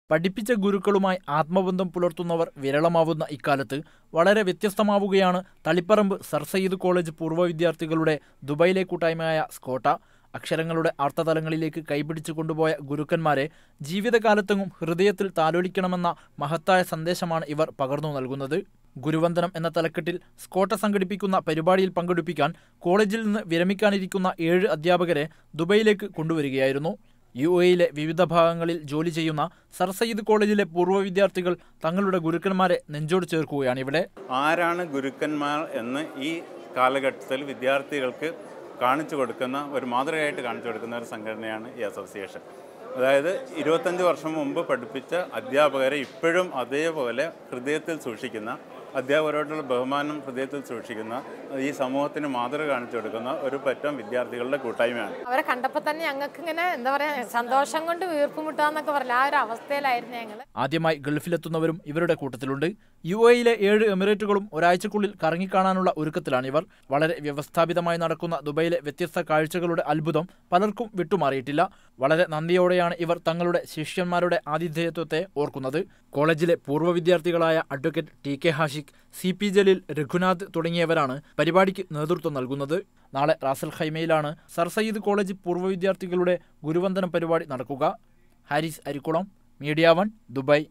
പഠിപ്പിച്ച ഗുരുക്കളുമായി ആത്മബന്ധം പുലർത്തുന്നവർ വിരളമാവുന്ന ഇക്കാലത്ത് വളരെ വ്യത്യസ്തമാവുകയാണ് തളിപ്പറമ്പ് സർ സയ്യിദ് കോളേജ് പൂർവ്വ വിദ്യാർത്ഥികളുടെ ദുബൈയിലെ കൂട്ടായ്മയായ സ്കോട്ട. അക്ഷരങ്ങളുടെ ആർത്തതലങ്ങളിലേക്ക് കൈപിടിച്ചു കൊണ്ടുപോയ ഗുരുക്കന്മാരെ ജീവിതകാലത്തെങ്ങും ഹൃദയത്തിൽ താലോലിക്കണമെന്ന മഹത്തായ സന്ദേശമാണ് ഇവർ പകർന്നു നൽകുന്നത്. ഗുരുവന്ദനം എന്ന തലക്കെട്ടിൽ സ്കോട്ട സംഘടിപ്പിക്കുന്ന പരിപാടിയിൽ പങ്കെടുപ്പിക്കാൻ കോളേജിൽ നിന്ന് വിരമിക്കാനിരിക്കുന്ന 7 അധ്യാപകരെ ദുബൈയിലേക്ക് കൊണ്ടുവരികയായിരുന്നു. UAE വിവിധ ഭാഗങ്ങളിൽ ജോലി ചെയ്യുന്ന സർ സയ്യിദ് കോളേജിലെ പൂർവ്വ വിദ്യാർത്ഥികൾ തങ്ങളുടെ ഗുരുക്കന്മാരെ നെഞ്ചോട് ചേർക്കുകയാണ് ഇവിടെ. ആരാണ് ഗുരുക്കന്മാർ എന്ന് ഈ കാലഘട്ടത്തിൽ വിദ്യാർത്ഥികൾക്ക് കാണിച്ചു കൊടുക്കുന്ന ഒരു മാതൃകയായിട്ട് കാണിച്ചു കൊടുക്കുന്ന ഒരു സംഘടനയാണ് ഈ അസോസിയേഷൻ. അതായത് 25 വർഷം മുമ്പ് പഠിപ്പിച്ച അധ്യാപകരെ ഇപ്പോഴും അതേപോലെ ഹൃദയത്തിൽ സൂക്ഷിക്കുന്ന, അധ്യാപകരോടുള്ള ബഹുമാനം ഹൃദയത്തിൽ സൂക്ഷിക്കുന്ന, ഈ സമൂഹത്തിന് മാതൃക കാണിച്ചു കൊടുക്കുന്ന ഒരു പറ്റം വിദ്യാർത്ഥികളുടെ കൂട്ടായ്മയാണ്. അവരെ കണ്ടപ്പോൾ തന്നെ ഞങ്ങൾക്ക് ഇങ്ങനെ എന്താ പറയുക, സന്തോഷം കൊണ്ട് വീർപ്പുമുട്ടാന്നൊക്കെ പറഞ്ഞ ആ ഒരു അവസ്ഥയിലായിരുന്നു ഞങ്ങൾ. ആദ്യമായി ഗൾഫിലെത്തുന്നവരും ഇവരുടെ കൂട്ടത്തിലുണ്ട്. UAE 7 എമിറേറ്റുകളും ഒരാഴ്ചക്കുള്ളിൽ കറങ്ങിക്കാണാനുള്ള ഒരുക്കത്തിലാണിവർ. വളരെ വ്യവസ്ഥാപിതമായി നടക്കുന്ന ദുബൈയിലെ വ്യത്യസ്ത കാഴ്ചകളുടെ അത്ഭുതം പലർക്കും വിട്ടുമാറിയിട്ടില്ല. വളരെ നന്ദിയോടെയാണ് ഇവർ തങ്ങളുടെ ശിഷ്യന്മാരുടെ ആതിഥേയത്വത്തെ ഓർക്കുന്നത്. കോളേജിലെ പൂർവ്വ വിദ്യാർത്ഥികളായ advocate TK Hashiq, CP Jaleel, Raghunath തുടങ്ങിയവരാണ് പരിപാടിക്ക് നേതൃത്വം നൽകുന്നത്. നാളെ റാസൽ ഖൈമയിലാണ് സർ സയ്യിദ് കോളേജ് പൂർവ്വ വിദ്യാർത്ഥികളുടെ ഗുരുവന്ദനം പരിപാടി നടക്കുക. Haris Arikkulam, media 1, Dubai.